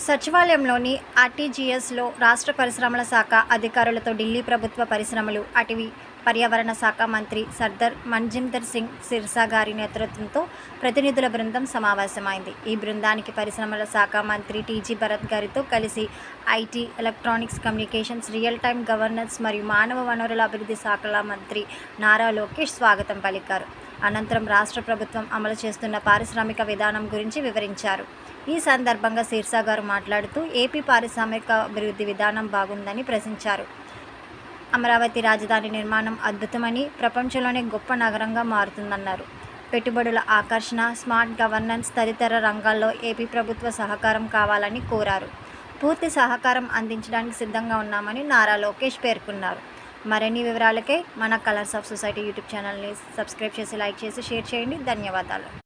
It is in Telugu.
సచివాలయంలోని ఆర్టీజీఎస్లో రాష్ట్ర పరిశ్రమల శాఖ అధికారులతో ఢిల్లీ ప్రభుత్వ పరిశ్రమలు, అటవీ, పర్యావరణ శాఖ మంత్రి సర్దార్ మన్జిందర్ సింగ్ సిర్సా గారి నేతృత్వంతో ప్రతినిధుల బృందం సమావేశమైంది. ఈ బృందానికి పరిశ్రమల శాఖ మంత్రి టీజీ భరత్ గారితో కలిసి IT, electronics, communications, real time governance మరియు మానవ వనరుల అభివృద్ధి శాఖల మంత్రి నారా లోకేష్ స్వాగతం పలికారు. అనంతరం రాష్ట్ర ప్రభుత్వం అమలు చేస్తున్న పారిశ్రామిక విధానం గురించి వివరించారు. ఈ సందర్భంగా సిర్సా గారు మాట్లాడుతూ ఏపీ పారిశ్రామిక అభివృద్ధి విధానం బాగుందని ప్రశంసించారు. అమరావతి రాజధాని నిర్మాణం అద్భుతమని, ప్రపంచంలోనే గొప్ప నగరంగా మారుతుందన్నారు. పెట్టుబడుల ఆకర్షణ, స్మార్ట్ గవర్నెన్స్ తదితర రంగాల్లో ఏపీ ప్రభుత్వ సహకారం కావాలని కోరారు. పూర్తి సహకారం అందించడానికి సిద్ధంగా ఉన్నామని నారా లోకేష్ పేర్కొన్నారు. మరిన్ని వివరాలకై మన కలర్స్ ఆఫ్ సొసైటీ యూట్యూబ్ ఛానల్ని సబ్స్క్రైబ్ చేసి, లైక్ చేసి, షేర్ చేయండి. ధన్యవాదాలు.